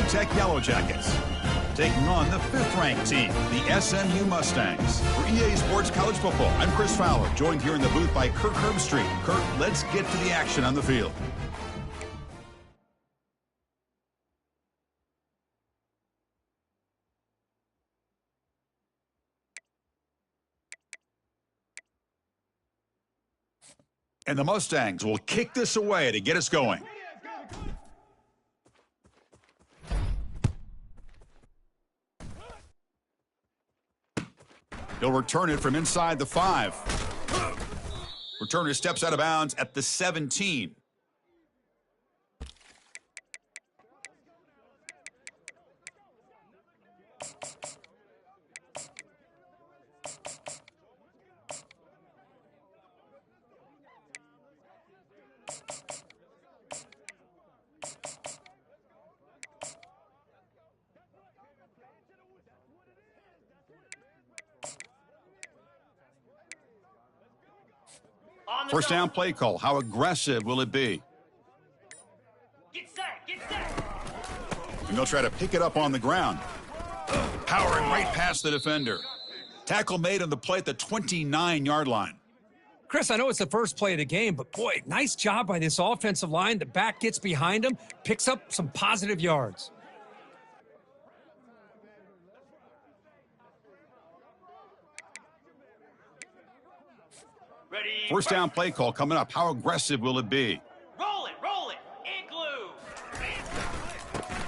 Tech Yellow Jackets taking on the 5th-ranked team, the SMU Mustangs. For EA Sports College Football, I'm Chris Fowler, joined here in the booth by Kirk Herbstreit. Kirk, let's get to the action on the field. And the Mustangs will kick this away to get us going. He'll return it from inside the 5. Returner steps out of bounds at the 17. First down play call. How aggressive will it be? Get set, get set. And they'll try to pick it up on the ground. Powering right past the defender. Tackle made on the play at the 29-yard line. Chris, I know it's the first play of the game, but boy, nice job by this offensive line. The back gets behind him, picks up some positive yards. Ready. First down play call coming up. How aggressive will it be? Roll it, and glue.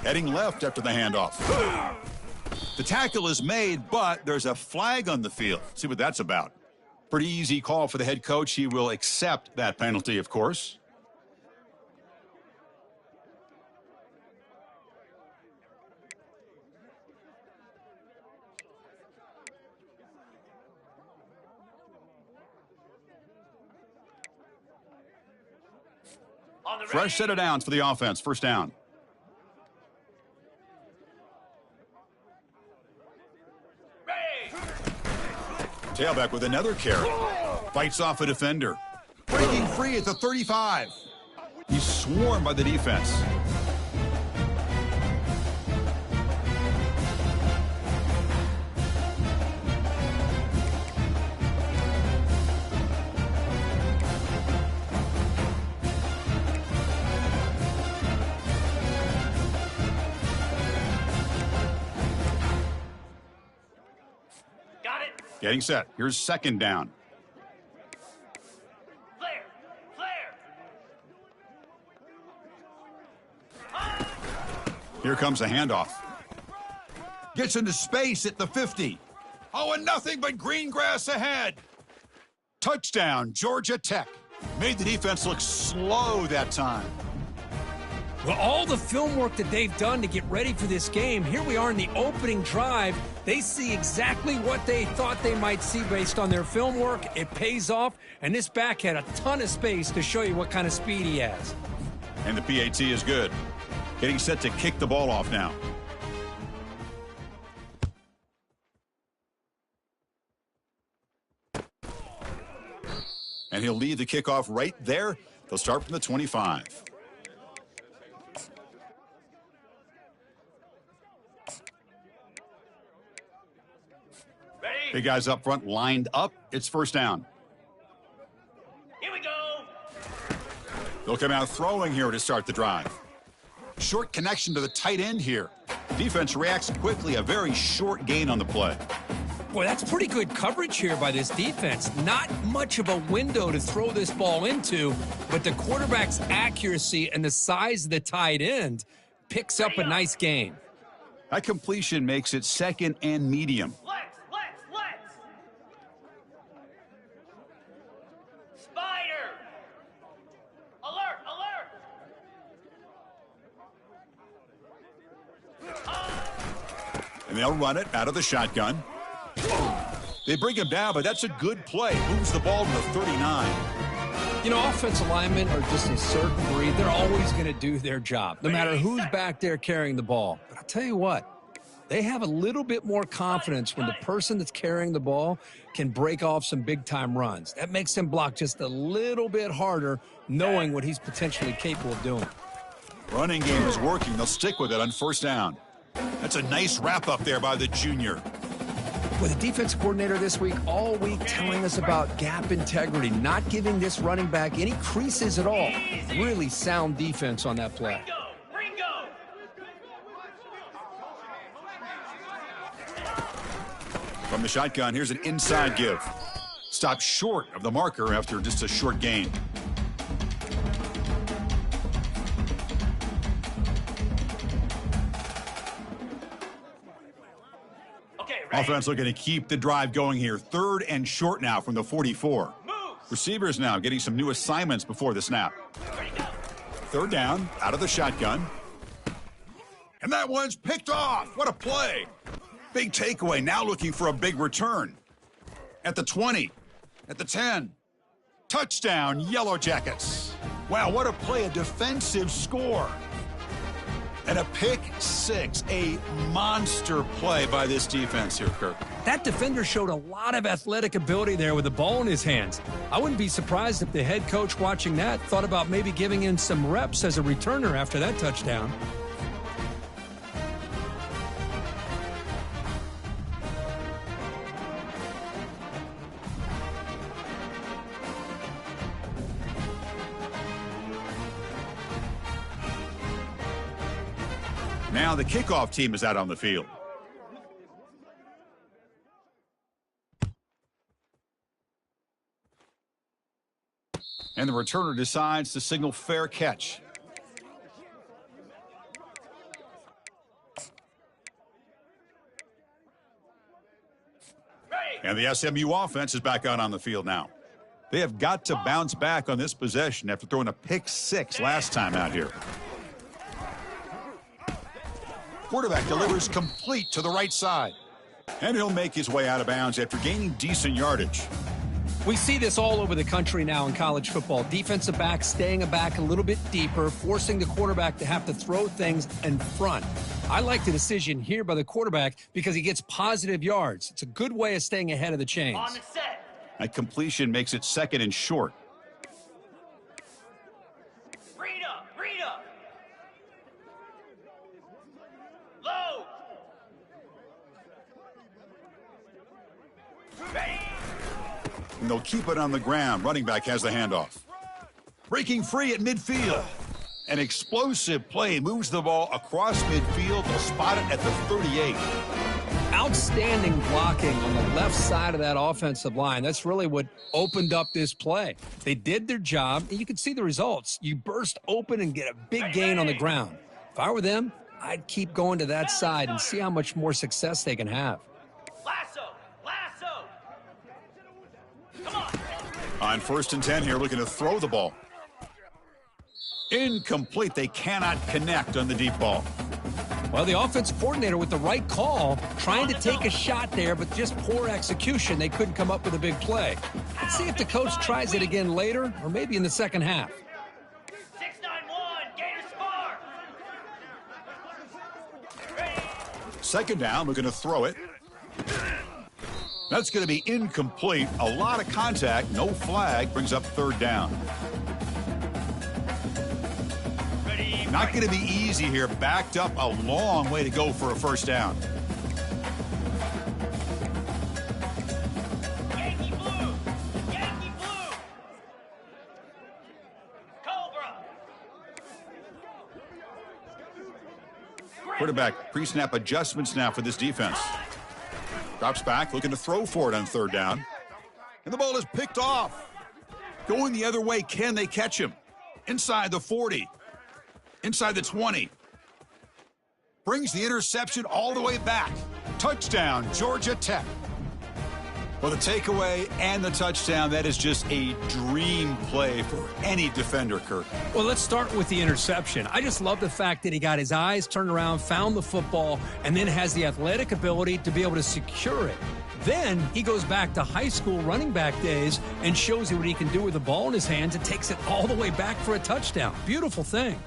Heading left after the handoff. The tackle is made, but there's a flag on the field. See what that's about. Pretty easy call for the head coach. He will accept that penalty, of course. Fresh set of downs for the offense. First down. Tailback with another carry. Fights off a defender. Breaking free at the 35. He's swarmed by the defense. Getting set. Here's second down. Here comes a handoff. Gets into space at the 50. Oh, and nothing but green grass ahead. Touchdown, Georgia Tech. Made the defense look slow that time. Well, all the film work that they've done to get ready for this game, here we are in the opening drive. They see exactly what they thought they might see based on their film work. It pays off, and this back had a ton of space to show you what kind of speed he has. And the PAT is good. Getting set to kick the ball off now. And he'll lead the kickoff right there. They'll start from the 25. Big guys up front lined up. It's first down. Here we go. They'll come out throwing here to start the drive. Short connection to the tight end here. Defense reacts quickly. A very short gain on the play. Boy, that's pretty good coverage here by this defense. Not much of a window to throw this ball into, but the quarterback's accuracy and the size of the tight end picks up a nice gain. That completion makes it second and medium. Let's. Spider. Alert. And they'll run it out of the shotgun. They bring him down, but that's a good play. Moves the ball to the 39. You know, offensive linemen are just a certain breed. They're always going to do their job, no matter who's back there carrying the ball. But I'll tell you what, they have a little bit more confidence when the person that's carrying the ball can break off some big-time runs. That makes them block just a little bit harder, knowing what he's potentially capable of doing. Running game is working. They'll stick with it on first down. That's a nice wrap-up there by the junior. With the defense coordinator this week, all week telling us about gap integrity, not giving this running back any creases at all. Really sound defense on that play. Ringo! From the shotgun, here's an inside give. Stopped short of the marker after just a short gain. Offense looking to keep the drive going here. 3rd and short now from the 44. Receivers now getting some new assignments before the snap. 3rd down, out of the shotgun. And that one's picked off. What a play. Big takeaway, now looking for a big return. At the 20, at the 10. Touchdown, Yellow Jackets. Wow, what a play, a defensive score. And a pick 6, a monster play by this defense here, Kirk. That defender showed a lot of athletic ability there with the ball in his hands. I wouldn't be surprised if the head coach watching that thought about maybe giving him some reps as a returner after that touchdown. Now the kickoff team is out on the field. And the returner decides to signal fair catch. And the SMU offense is back out on the field now. They have got to bounce back on this possession after throwing a pick 6 last time out here. Quarterback delivers complete to the right side. And he'll make his way out of bounds after gaining decent yardage. We see this all over the country now in college football. Defensive backs staying back a little bit deeper, forcing the quarterback to have to throw things in front. I like the decision here by the quarterback because he gets positive yards. It's a good way of staying ahead of the chains. On the set. That completion makes it 2nd and short. Read up. Low. Ready. And they'll keep it on the ground. Running back has the handoff. Breaking free at midfield. An explosive play moves the ball across midfield. They'll spot it at the 38. Outstanding blocking on the left side of that offensive line. That's really what opened up this play. They did their job, and you can see the results. You burst open and get a big gain on the ground. If I were them, I'd keep going to that side and see how much more success they can have. Lasso. Come on. On 1st and 10 here, looking to throw the ball. Incomplete. They cannot connect on the deep ball. Well, the offense coordinator with the right call, trying to take a shot there, but just poor execution. They couldn't come up with a big play. Let's see if the coach tries it again later or maybe in the second half. 691, Gator Spar. Ready. 2nd down, looking to throw it. That's going to be incomplete. A lot of contact, no flag, brings up 3rd down. Ready. Not going to be easy here. Backed up a long way to go for a 1st down. Yankee Blue. Cobra. Quarterback pre-snap adjustments now for this defense. Drops back, looking to throw for it on 3rd down. And the ball is picked off. Going the other way, can they catch him? Inside the 40. Inside the 20. Brings the interception all the way back. Touchdown, Georgia Tech. Well, the takeaway and the touchdown, that is just a dream play for any defender, Kirk. Well, let's start with the interception. I just love the fact that he got his eyes turned around, found the football, and then has the athletic ability to be able to secure it. Then he goes back to high school running back days and shows you what he can do with the ball in his hands and takes it all the way back for a touchdown. Beautiful thing.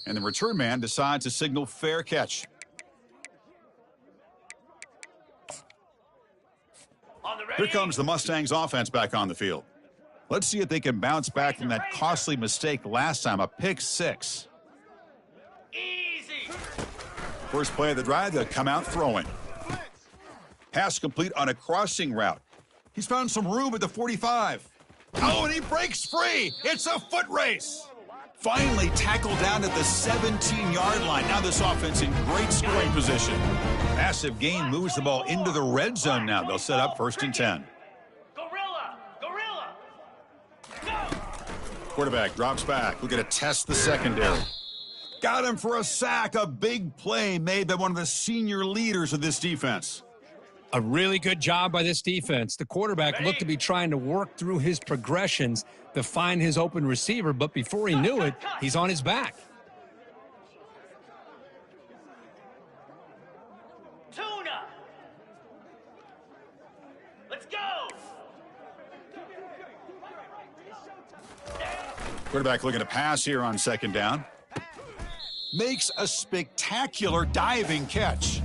And the return man decides to signal fair catch. Here comes the Mustangs offense back on the field. Let's see if they can bounce back from that costly mistake last time, a pick six. Easy. First play of the drive, they'll come out throwing. Pass complete on a crossing route. He's found some room at the 45. Oh, and he breaks free. It's a foot race. Finally tackled down at the 17-yard line. Now this offense in great scoring position. Massive gain moves the ball into the red zone now. They'll set up 1st and 10. Gorilla. Gorilla. Go. Quarterback drops back. We're going to test the secondary. Got him for a sack. A big play made by one of the senior leaders of this defense. A really good job by this defense. The quarterback looked to be trying to work through his progressions to find his open receiver, but before he knew it, he's on his back. Tuna. Let's go. Quarterback looking to pass here on 2nd down. Makes a spectacular diving catch.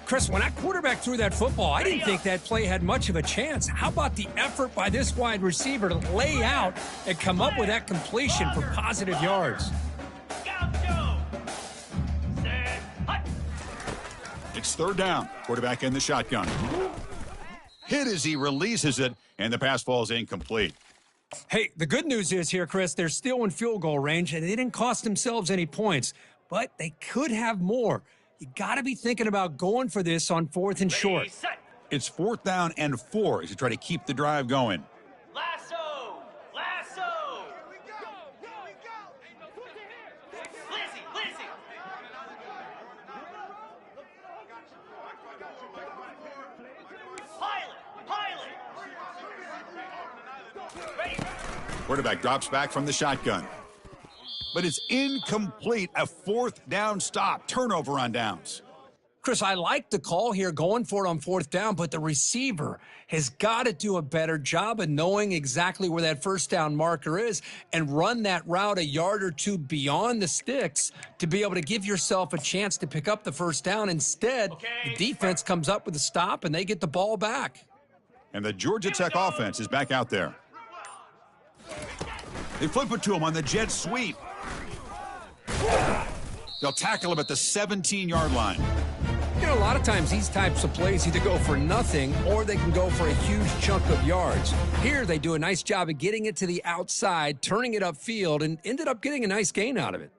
Chris, when that quarterback threw that football, I didn't think that play had much of a chance. How about the effort by this wide receiver to lay out and come up with that completion for positive yards? It's 3rd down. Quarterback in the shotgun. Hit as he releases it, and the pass falls incomplete. Hey, the good news is here, Chris, they're still in field goal range, and they didn't cost themselves any points, but they could have more. You got to be thinking about going for this on 4th and short. It's 4th down and 4 as you try to keep the drive going. Lasso. Lasso. Lizzie. Pilot. Ready. Quarterback drops back from the shotgun. But it's incomplete. A 4th down stop. Turnover on downs. Chris, I like the call here going for it on 4th down, but the receiver has got to do a better job of knowing exactly where that 1st down marker is and run that route a yard or two beyond the sticks to be able to give yourself a chance to pick up the 1st down. Instead, the defense comes up with a stop and they get the ball back. And the Georgia Tech offense is back out there. They flip it to him on the jet sweep. They'll tackle him at the 17-yard line. You know, a lot of times these types of plays either go for nothing or they can go for a huge chunk of yards. Here they do a nice job of getting it to the outside, turning it upfield, and ended up getting a nice gain out of it.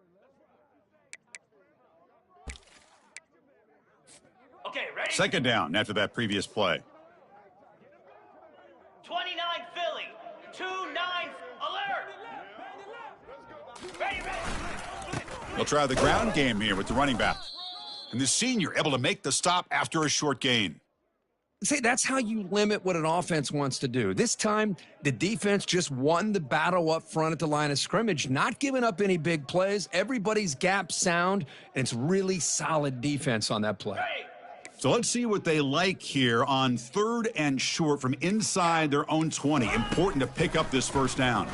Okay, ready? 2nd down after that previous play. 29 Philly. 2-9 alert. Ready. They'll try the ground game here with the running back. And the senior able to make the stop after a short gain. See, that's how you limit what an offense wants to do. This time, the defense just won the battle up front at the line of scrimmage, not giving up any big plays. Everybody's gap sound, and it's really solid defense on that play. So let's see what they like here on 3rd and short from inside their own 20. Important to pick up this 1st down.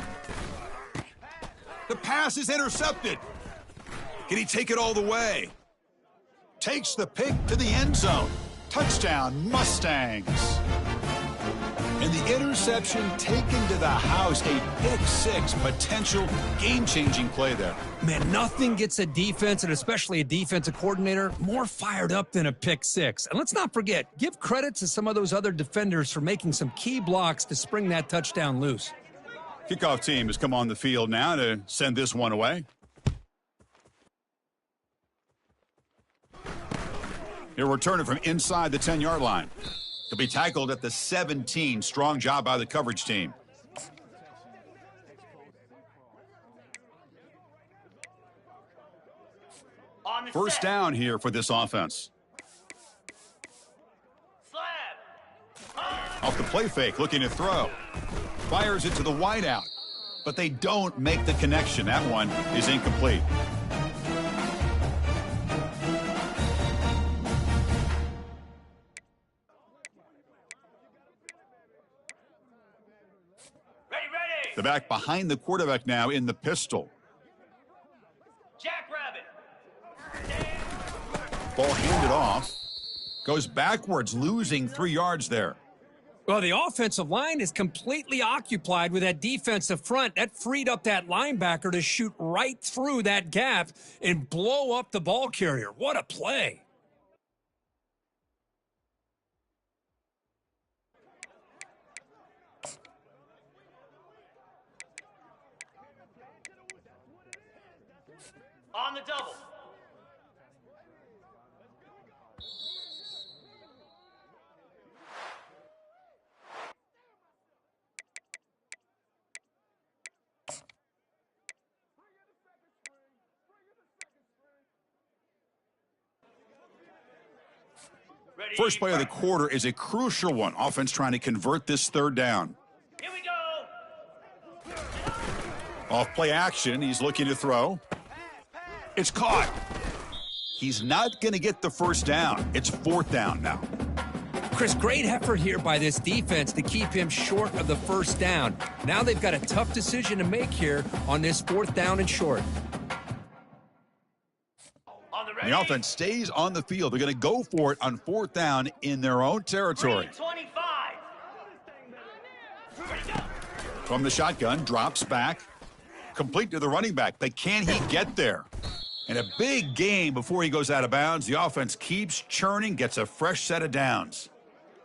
The pass is intercepted. Can he take it all the way? Takes the pick to the end zone. Touchdown, Mustangs. And the interception taken to the house. A pick six, potential game-changing play there. Man, nothing gets a defense, and especially a defensive coordinator, more fired up than a pick six. And let's not forget, give credit to some of those other defenders for making some key blocks to spring that touchdown loose. Kickoff team has come on the field now to send this one away. He'll return it from inside the 10-yard line. He'll be tackled at the 17. Strong job by the coverage team. First down here for this offense. Off the play fake, looking to throw. Fires it to the wideout, but they don't make the connection. That one is incomplete. The back behind the quarterback now in the pistol. Jackrabbit. Ball handed off. Goes backwards, losing 3 yards there. Well, the offensive line is completely occupied with that defensive front. That freed up that linebacker to shoot right through that gap and blow up the ball carrier. What a play. On the double. Ready, First play of the break. quarter is a crucial one. Offense trying to convert this third down. Here we go. Off play action, he's looking to throw. It's caught. He's not going to get the first down. It's fourth down now. Chris, great effort here by this defense to keep him short of the first down. Now they've got a tough decision to make here on this fourth down and short. On the The ready. offense stays on the field. They're going to go for it on fourth down in their own territory. 3:25. Ready, go. From the shotgun, drops back, complete to the running back. But can he get there? And a big gain before he goes out of bounds. The offense keeps churning, gets a fresh set of downs.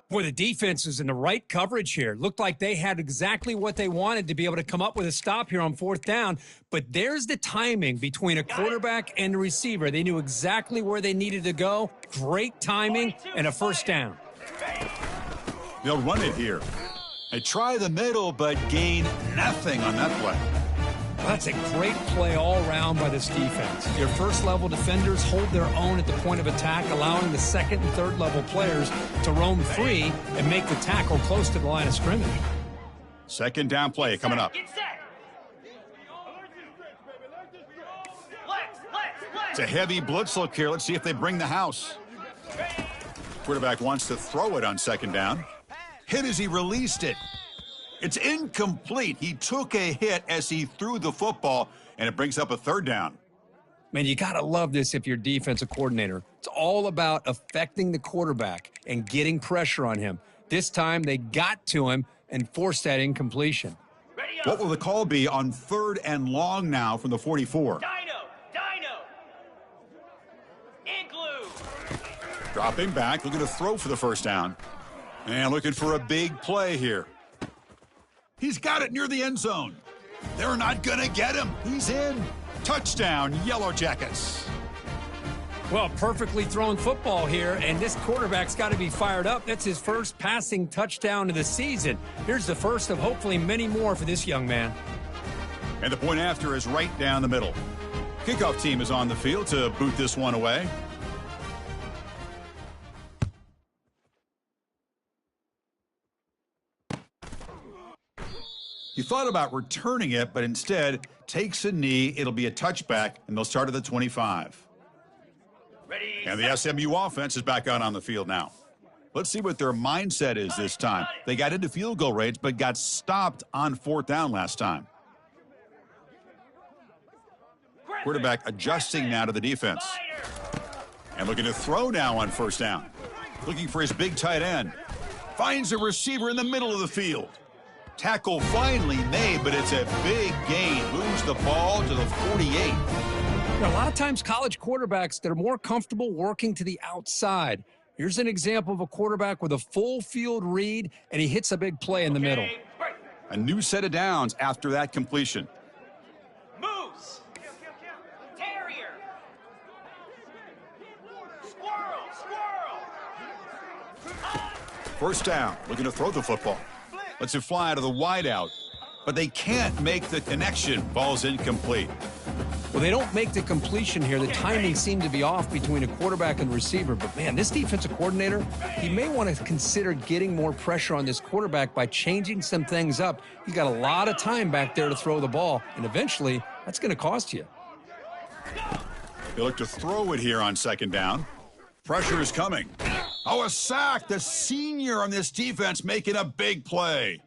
Boy, the defense is in the right coverage here. Looked like they had exactly what they wanted to be able to come up with a stop here on fourth down. But there's the timing between a quarterback and the receiver. They knew exactly where they needed to go. Great timing and a first down. They'll run it here. They try the middle, but gain nothing on that play. That's a great play all around by this defense. Your first-level defenders hold their own at the point of attack, allowing the second and third-level players to roam free and make the tackle close to the line of scrimmage. Second down play coming up. Get set. Flex. It's a heavy blitz look here. Let's see if they bring the house. Quarterback wants to throw it on second down. Hit as he released it. It's incomplete. He took a hit as he threw the football, and it brings up a third down. Man, you got to love this if you're defensive coordinator. It's all about affecting the quarterback and getting pressure on him. This time they got to him and forced that incompletion. Ready, What will the call be on third and long now from the 44? Dino. Igloo. Dropping back, looking to throw for the first down. And looking for a big play here. He's got it near the end zone. They're not going to get him. He's in. Touchdown, Yellow Jackets. Well, perfectly thrown football here, and this quarterback's got to be fired up. That's his first passing touchdown of the season. Here's the first of hopefully many more for this young man. And the point after is right down the middle. Kickoff team is on the field to boot this one away. He thought about returning it, but instead takes a knee. It'll be a touchback, and they'll start at the 25. Ready. And the SMU offense is back out on the field now. Let's see what their mindset is this time. They got into field goal range, but got stopped on fourth down last time. Quarterback adjusting now to the defense. And looking to throw now on first down. Looking for his big tight end. Finds a receiver in the middle of the field. Tackle finally made, but it's a big gain. Moves the ball to the 48. Now, a lot of times college quarterbacks, they're more comfortable working to the outside. Here's an example of a quarterback with a full field read, and he hits a big play in the middle. Break. A new set of downs after that completion. Moose. Terrier. Squirrel. First down, looking to throw the football. Lets it fly out of the wideout, but they can't make the connection. Ball's incomplete. Well, they don't make the completion here. The timing seemed to be off between a quarterback and the receiver. But, man, this defensive coordinator, he may want to consider getting more pressure on this quarterback by changing some things up. He's got a lot of time back there to throw the ball, and eventually that's going to cost you. They look to throw it here on second down. Pressure is coming. Oh, a sack. The senior on this defense making a big play.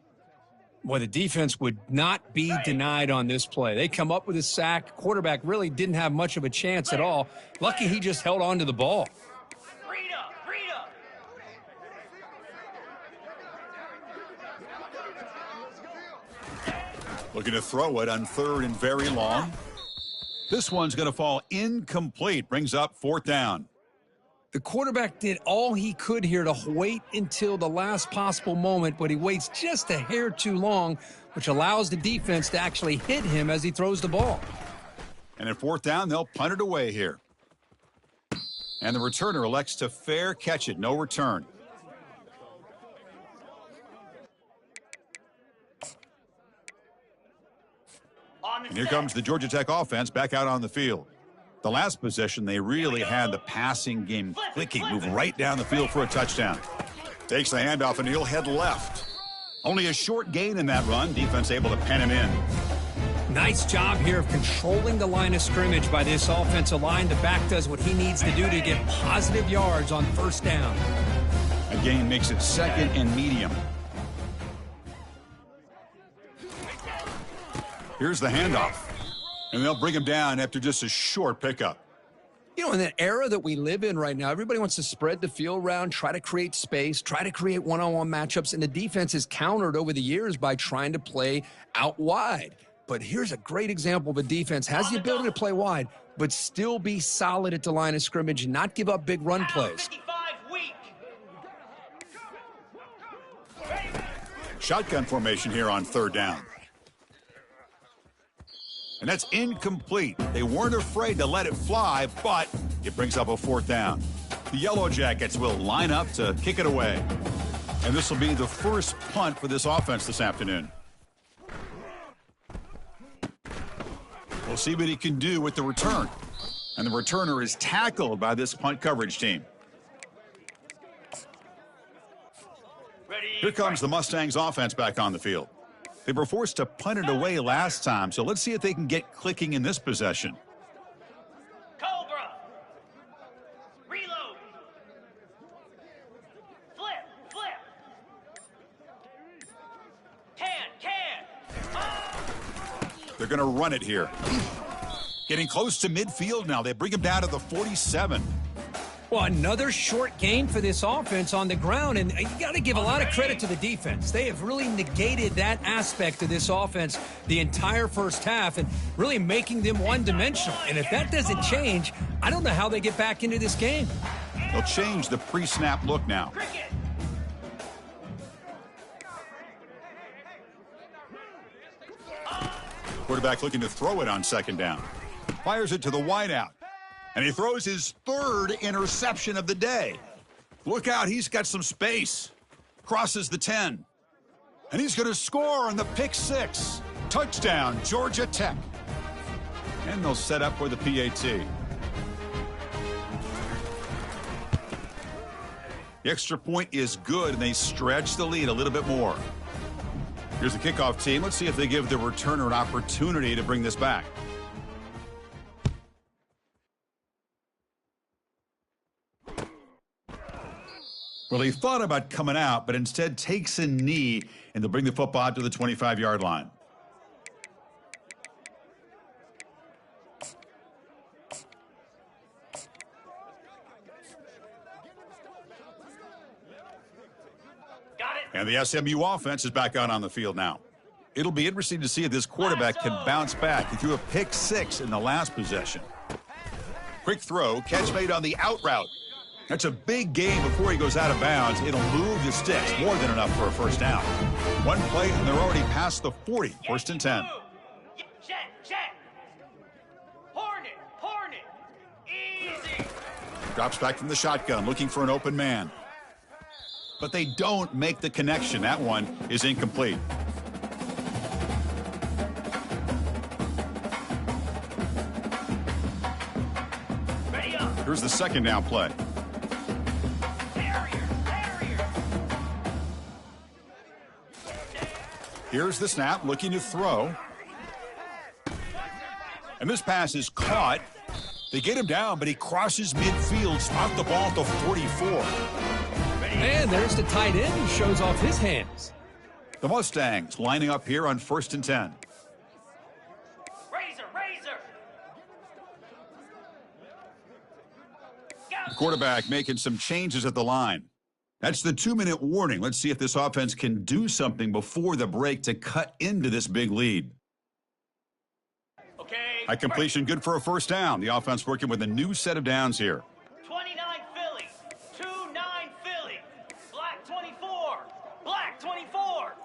Boy, the defense would not be denied on this play. They come up with a sack. Quarterback really didn't have much of a chance at all. Lucky he just held on to the ball. Looking to throw it on 3rd and very long. This one's going to fall incomplete. Brings up 4th down. The quarterback did all he could here to wait until the last possible moment, but he waits just a hair too long, which allows the defense to actually hit him as he throws the ball. And at 4th down, they'll punt it away here. And the returner elects to fair catch it. No return. And here comes the Georgia Tech offense back out on the field. The last possession, they really had the passing game clicking. Move right down the field for a touchdown. Takes the handoff, and he'll head left. Only a short gain in that run. Defense able to pen him in. Nice job here of controlling the line of scrimmage by this offensive line. The back does what he needs to do to get positive yards on 1st down. A gain makes it 2nd and medium. Here's the handoff. And they'll bring him down after just a short pickup. You know, in that era that we live in right now, everybody wants to spread the field around, try to create space, try to create one-on-one matchups, and the defense is countered over the years by trying to play out wide. But here's a great example of a defense has the ability to play wide, but still be solid at the line of scrimmage and not give up big run plays. Shotgun formation here on 3rd down. And that's incomplete. They weren't afraid to let it fly, but it brings up a 4th down. The Yellow Jackets will line up to kick it away. And this will be the first punt for this offense this afternoon. We'll see what he can do with the return. And the returner is tackled by this punt coverage team. Here comes the Mustangs offense back on the field. They were forced to punt it away last time, so let's see if they can get clicking in this possession. Cobra. Reload. Flip. Can. They're going to run it here. Getting close to midfield now. They bring him down to the 47. Well, another short gain for this offense on the ground, and you got to give a lot of credit to the defense. They have really negated that aspect of this offense the entire 1st half and really making them one-dimensional. And if that doesn't change, I don't know how they get back into this game. They'll change the pre-snap look now. Quarterback looking to throw it on 2nd down. Fires it to the wideout. And he throws his 3rd interception of the day. Look out, he's got some space. Crosses the 10. And he's going to score on the pick 6. Touchdown, Georgia Tech. And they'll set up for the PAT. The extra point is good, and they stretch the lead a little bit more. Here's the kickoff team. Let's see if they give the returner an opportunity to bring this back. Well, he thought about coming out, but instead takes a knee, and they'll bring the football out to the 25-yard line. Got it. And the SMU offense is back out on the field now. It'll be interesting to see if this quarterback can bounce back. He threw a pick 6 in the last possession. Quick throw, catch made on the out route. That's a big gain before he goes out of bounds. It'll move the sticks, more than enough for a 1st down. One play, and they're already past the 40. 1st and 10. Check. Hornet. Easy. Drops back from the shotgun, looking for an open man. But they don't make the connection. That one is incomplete. Ready up. Here's the 2nd down play. Here's the snap, looking to throw. And this pass is caught. They get him down, but he crosses midfield, spot the ball at the 44. And there's the tight end who shows off his hands. The Mustangs lining up here on 1st and 10. Razor. The quarterback making some changes at the line. That's the 2-minute warning. Let's see if this offense can do something before the break to cut into this big lead. A completion good for a first down. The offense working with a new set of downs here. 29 Philly. 2-9 Philly. Black 24. Black 24.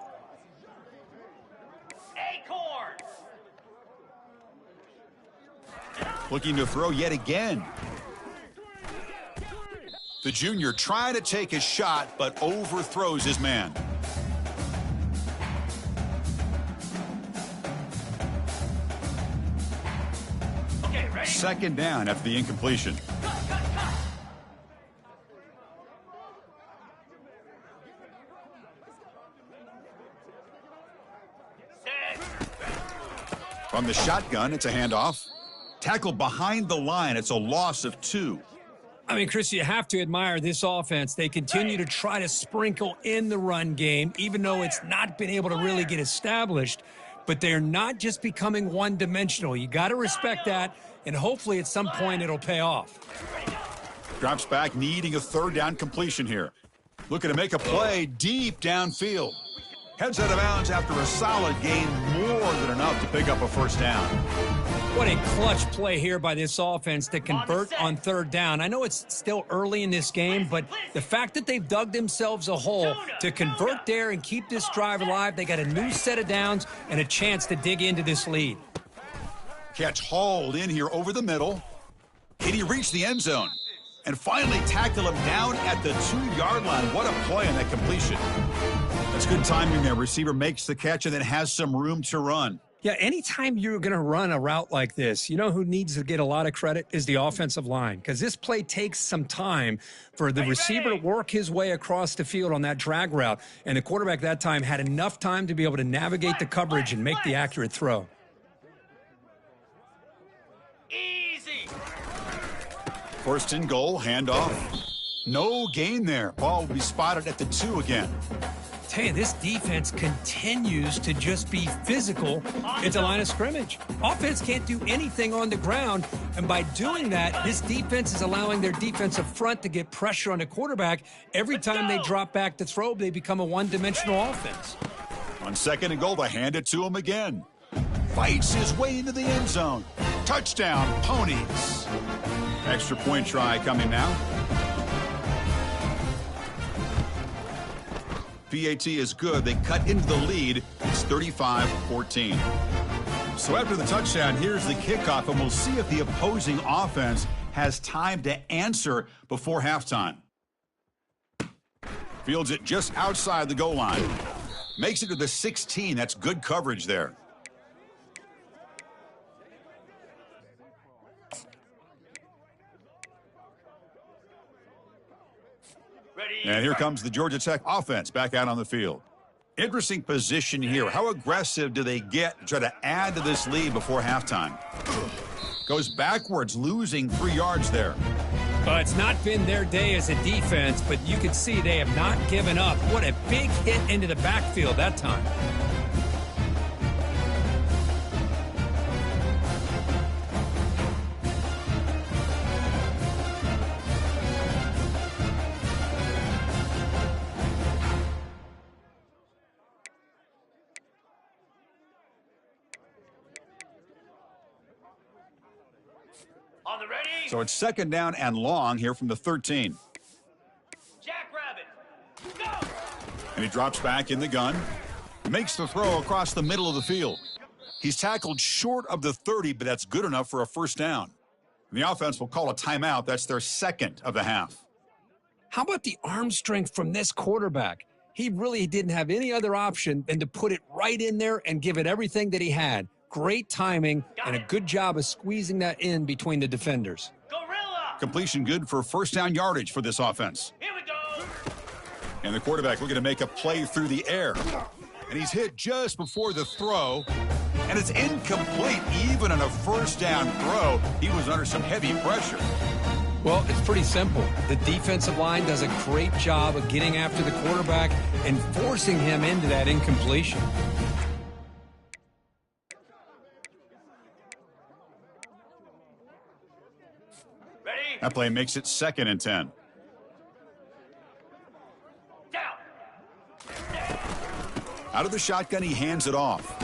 Acorn. Looking to throw yet again. The junior trying to take a shot, but overthrows his man. Okay, ready? Second down after the incompletion. Set. From the shotgun, it's a handoff. Tackle behind the line. It's a loss of 2. I mean, Chris, you have to admire this offense. They continue to try to sprinkle in the run game, even though it's not been able to really get established. But they're not just becoming one-dimensional. You got to respect that, and hopefully at some point it'll pay off. Drops back, needing a third down completion here. Looking to make a play deep downfield. Heads out of bounds after a solid gain, more than enough to pick up a first down. What a clutch play here by this offense to convert on third down. I know it's still early in this game, but the fact that they've dug themselves a hole to convert there and keep this drive alive, they got a new set of downs and a chance to dig into this lead. Catch hauled in here over the middle. Can he reach the end zone? And finally tackle him down at the 2-yard line. What a play on that completion. That's good timing there. Receiver makes the catch and then has some room to run. Yeah, anytime you're going to run a route like this, you know who needs to get a lot of credit is the offensive line, because this play takes some time for the receiver to work his way across the field on that drag route, and the quarterback that time had enough time to be able to navigate the coverage and make the accurate throw. Easy. First and goal, handoff. No gain there. Ball will be spotted at the 2 again. Hey, this defense continues to just be physical at the line of scrimmage. Offense can't do anything on the ground, and by doing that, this defense is allowing their defensive front to get pressure on the quarterback. Every time they drop back to throw, they become a one-dimensional offense. On second and goal, they hand it to him again. Fights his way into the end zone. Touchdown, Ponies. Extra point try coming now. PAT is good. They cut into the lead. It's 35-14. So after the touchdown, here's the kickoff, and we'll see if the opposing offense has time to answer before halftime. Fields it just outside the goal line. Makes it to the 16. That's good coverage there. And here comes the Georgia Tech offense back out on the field. Interesting position here. How aggressive do they get to try to add to this lead before halftime? Goes backwards, losing 3 yards there. It's not been their day as a defense, but you can see they have not given up. What a big hit into the backfield that time. On the ready. So it's second down and long here from the 13. Jackrabbit. Go. And he drops back in the gun. Makes the throw across the middle of the field. He's tackled short of the 30, but that's good enough for a first down. And the offense will call a timeout. That's their second of the half. How about the arm strength from this quarterback? He really didn't have any other option than to put it right in there and give it everything that he had. Great timing and a good job of squeezing that in between the defenders. Gorilla. Completion good for first down yardage for this offense. Here we go. And the quarterback looking to make a play through the air. And he's hit just before the throw. And it's incomplete. Even on a first down throw, he was under some heavy pressure. Well, it's pretty simple. The defensive line does a great job of getting after the quarterback and forcing him into that incompletion. Ready. That play makes it second and 10. Down. Out of the shotgun, he hands it off.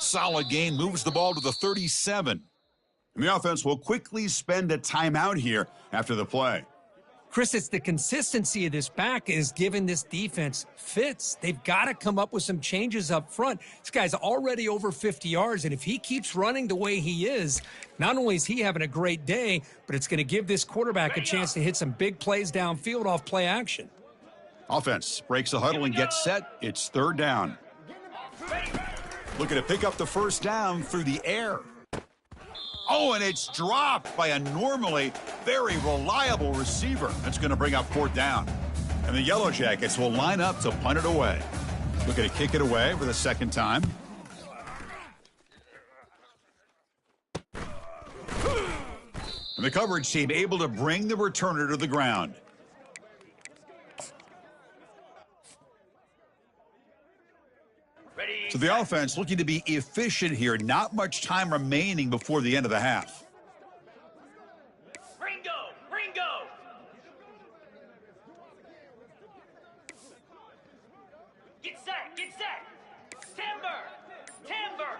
Solid gain, moves the ball to the 37. And the offense will quickly spend a timeout here after the play. Chris, it's the consistency of this back is giving this defense fits. They've got to come up with some changes up front. This guy's already over 50 yards, and if he keeps running the way he is, not only is he having a great day, but it's going to give this quarterback a chance to hit some big plays downfield off play action. Offense breaks the huddle and gets set. It's third down. Looking to pick up the first down through the air. Oh, and it's dropped by a normally very reliable receiver. That's going to bring up fourth down. And the Yellow Jackets will line up to punt it away. Looking to kick it away for the second time. And the coverage team able to bring the returner to the ground. So the offense looking to be efficient here. Not much time remaining before the end of the half. Ringo! Ringo! Get set! Get set! Timber! Timber!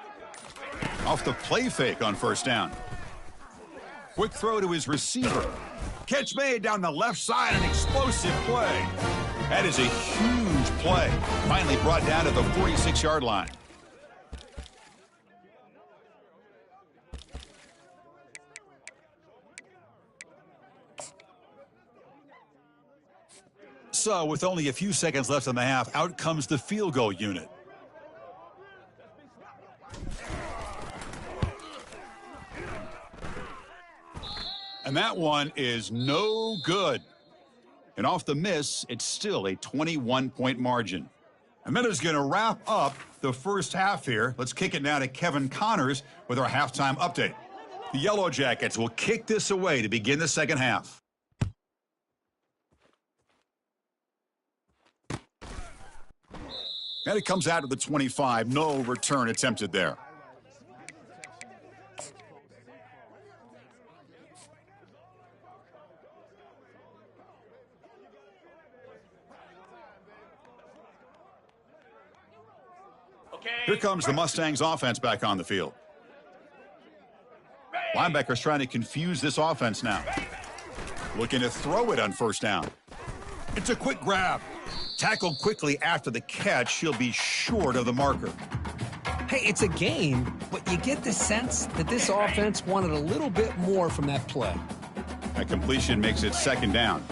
Off the play fake on first down. Quick throw to his receiver. Catch made down the left side, an explosive play. That is a huge play. Finally brought down to the 46-yard line. So, with only a few seconds left in the half, out comes the field goal unit. And that one is no good. And off the miss, it's still a 21-point margin. And that is going to wrap up the first half here. Let's kick it now to Kevin Connors with our halftime update. The Yellow Jackets will kick this away to begin the second half. And it comes out to the 25. No return attempted there. Here comes the Mustangs offense back on the field. Linebackers trying to confuse this offense now. Looking to throw it on first down. It's a quick grab. Tackled quickly after the catch. She'll be short of the marker. Hey, it's a game, but you get the sense that this offense wanted a little bit more from that play. That completion makes it second down.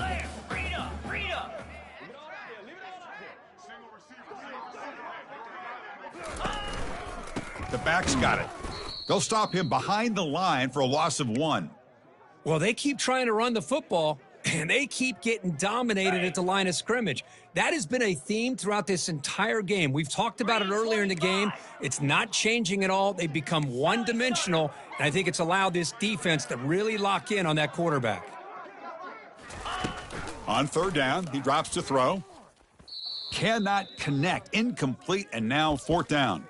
The back's got it. They'll stop him behind the line for a loss of 1. Well, they keep trying to run the football, and they keep getting dominated at the line of scrimmage. That has been a theme throughout this entire game. We've talked about it earlier in the game. It's not changing at all. They've become one-dimensional, and I think it's allowed this defense to really lock in on that quarterback. On third down, he drops to throw. Cannot connect. Incomplete, and now fourth down.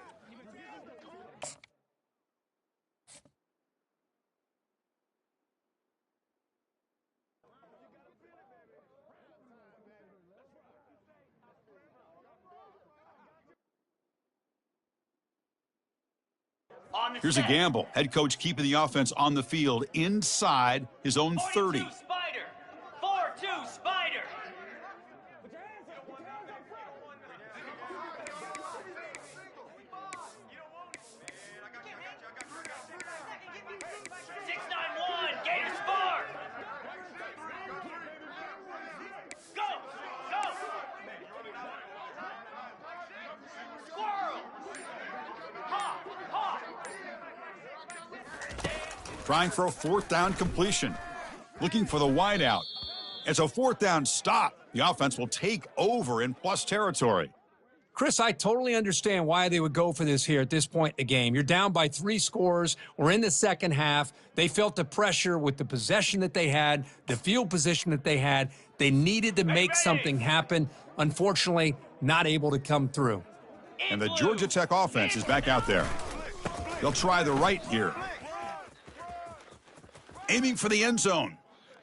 Here's a gamble. Head coach keeping the offense on the field inside his own 30. Spider! 4-2 Spider! Trying for a fourth down completion. Looking for the wideout. It's a fourth down stop. The offense will take over in plus territory. Chris, I totally understand why they would go for this here at this point in the game. You're down by 3 scores. We're in the second half. They felt the pressure with the possession that they had, the field position that they had. They needed to make something happen. Unfortunately, not able to come through. And the Georgia Tech offense is back out there. They'll try the right here. Aiming for the end zone.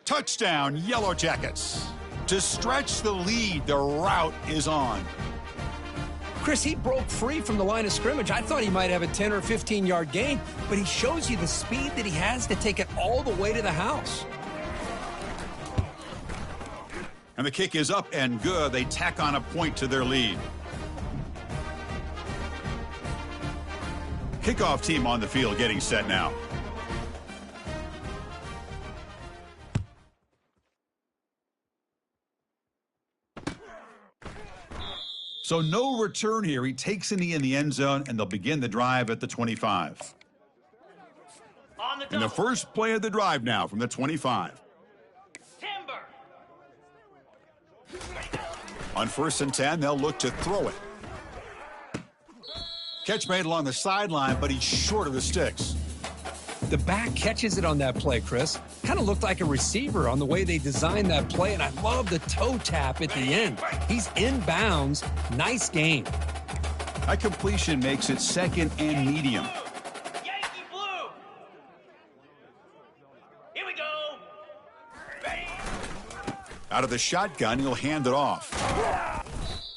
Touchdown, Yellow Jackets. To stretch the lead, the route is on. Chris, he broke free from the line of scrimmage. I thought he might have a 10 or 15-yard gain, but he shows you the speed that he has to take it all the way to the house. And the kick is up and good. They tack on a point to their lead. Kickoff team on the field getting set now. So no return here. He takes a knee in the end zone, and they'll begin the drive at the 25. And the first play of the drive now from the 25. Timber. On 1st and 10, they'll look to throw it. Catch made along the sideline, but he's short of the sticks. The back catches it on that play, Chris. Kind of looked like a receiver on the way they designed that play, and I love the toe tap at the end. He's in bounds. Nice game. That completion makes it 2nd and medium. Yankee blue. Here we go. Out of the shotgun, he'll hand it off.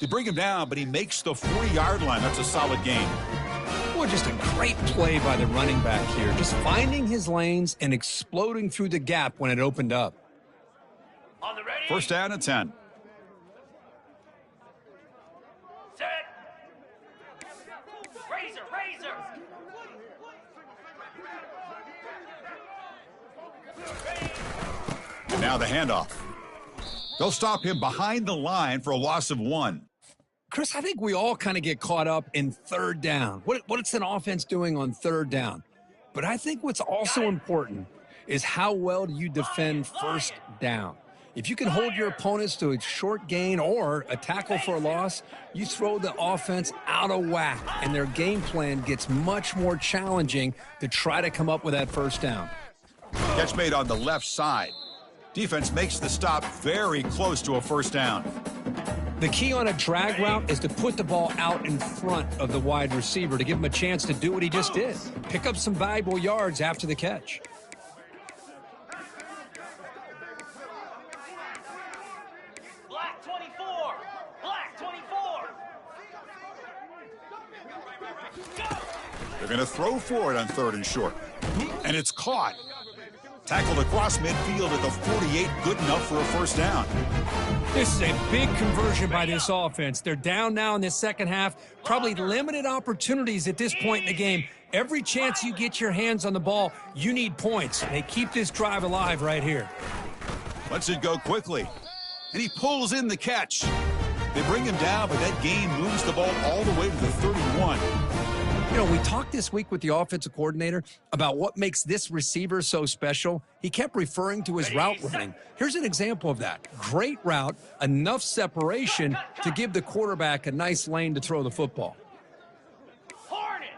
They bring him down, but he makes the 40-yard line. That's a solid gain. Boy, just a great play by the running back here. Just finding his lanes and exploding through the gap when it opened up. On the ready. 1st down and 10. Set. Razor, razor. And now the handoff. They'll stop him behind the line for a loss of 1. Chris, I think we all kind of get caught up in 3rd down. What's an offense doing on 3rd down? But I think what's also important is how well do you defend 1st down. If you can hold your opponents to a short gain or a tackle for a loss, you throw the offense out of whack, and their game plan gets much more challenging to try to come up with that 1st down. Catch made on the left side. Defense makes the stop very close to a 1st down. The key on a drag route is to put the ball out in front of the wide receiver to give him a chance to do what he just did. Pick up some valuable yards after the catch. Black 24. Black 24. Go. They're going to throw for it on 3rd and short. And it's caught. Tackled across midfield at the 48, good enough for a 1st down. This is a big conversion by this offense. They're down now in the 2nd half. Probably limited opportunities at this point in the game. Every chance you get your hands on the ball, you need points. They keep this drive alive right here. Lets it go quickly. And he pulls in the catch. They bring him down, but that gain moves the ball all the way to the 31. You know, we talked this week with the offensive coordinator about what makes this receiver so special. He kept referring to his route running. Here's an example of that. Great route, enough separation to give the quarterback a nice lane to throw the football. Hornet.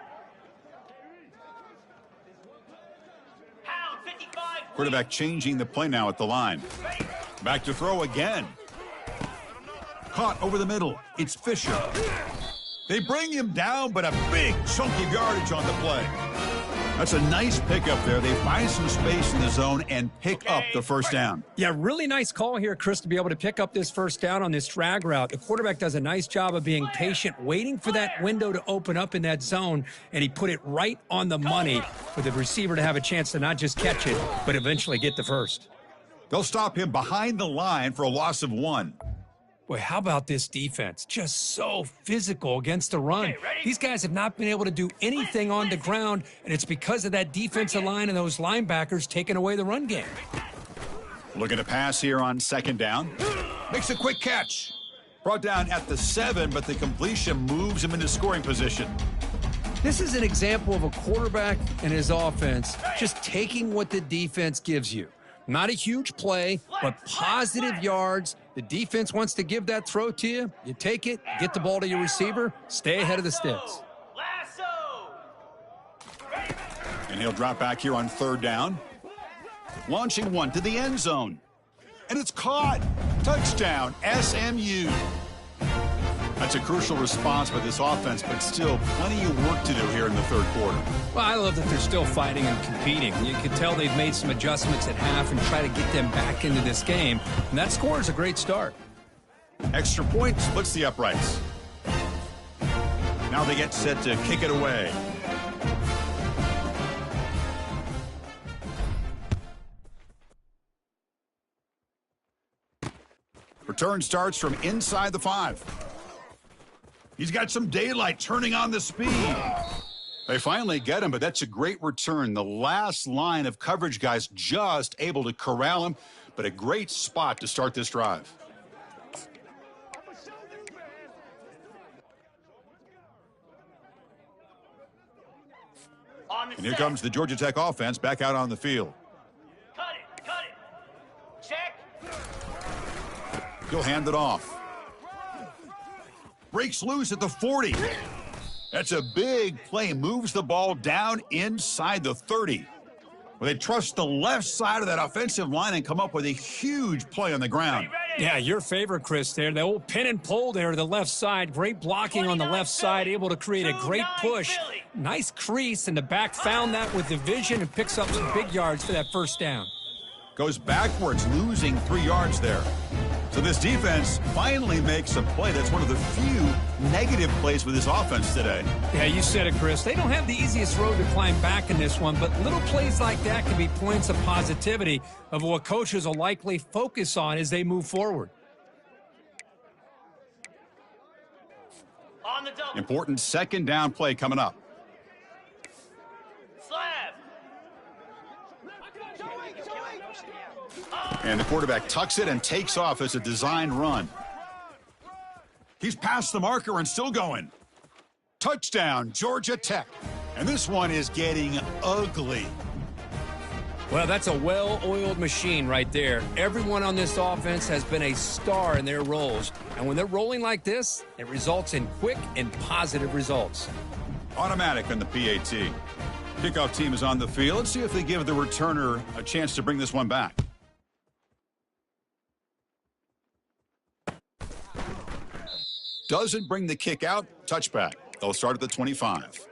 Pound 55. Quarterback changing the play now at the line. Back to throw again. Caught over the middle. It's Fisher. They bring him down, but a big chunk of yardage on the play. That's a nice pickup there. They find some space in the zone and pick up the 1st down. Yeah, really nice call here, Chris, to be able to pick up this 1st down on this drag route. The quarterback does a nice job of being patient, waiting for that window to open up in that zone, and he put it right on the money for the receiver to have a chance to not just catch it, but eventually get the 1st. They'll stop him behind the line for a loss of 1. Boy, how about this defense? Just so physical against the run. These guys have not been able to do anything on the ground, and it's because of that defensive line and those linebackers taking away the run game. Looking to pass here on 2nd down. Makes a quick catch. Brought down at the 7, but the completion moves him into scoring position. This is an example of a quarterback and his offense just taking what the defense gives you. Not a huge play, but positive yards. The defense wants to give that throw to you. You take it, get the ball to your receiver, stay ahead of the sticks. Lasso. And he'll drop back here on 3rd down. Launching one to the end zone. And it's caught. Touchdown, SMU. That's a crucial response by this offense, but still plenty of work to do here in the 3rd quarter. Well, I love that they're still fighting and competing. You can tell they've made some adjustments at half and try to get them back into this game. And that score is a great start. Extra point splits the uprights. Now they get set to kick it away. Return starts from inside the 5. He's got some daylight, turning on the speed. They finally get him, but that's a great return. The last line of coverage guys just able to corral him, but a great spot to start this drive. And here comes the Georgia Tech offense back out on the field. Cut it. Check. He'll hand it off. Breaks loose at the 40. That's a big play. Moves the ball down inside the 30. Well, they trust the left side of that offensive line and come up with a huge play on the ground. Yeah, your favorite, Chris, there. The old pin and pull there to the left side. Great blocking on the left side, able to create a great push. Nice crease, and the back found that with the vision and picks up some big yards for that first down. Goes backwards, losing 3 yards there. So this defense finally makes a play. That's one of the few negative plays for this offense today. Yeah, you said it, Chris. They don't have the easiest road to climb back in this one, but little plays like that can be points of positivity of what coaches will likely focus on as they move forward. On the double. Important second down play coming up. Slab. And the quarterback tucks it and takes off as a design run. He's past the marker and still going. Touchdown, Georgia Tech. And this one is getting ugly. Well, that's a well-oiled machine right there. Everyone on this offense has been a star in their roles. And when they're rolling like this, it results in quick and positive results. Automatic on the PAT. Kickoff team is on the field. Let's see if they give the returner a chance to bring this one back. Doesn't bring the kick out. Touchback. They'll start at the 25.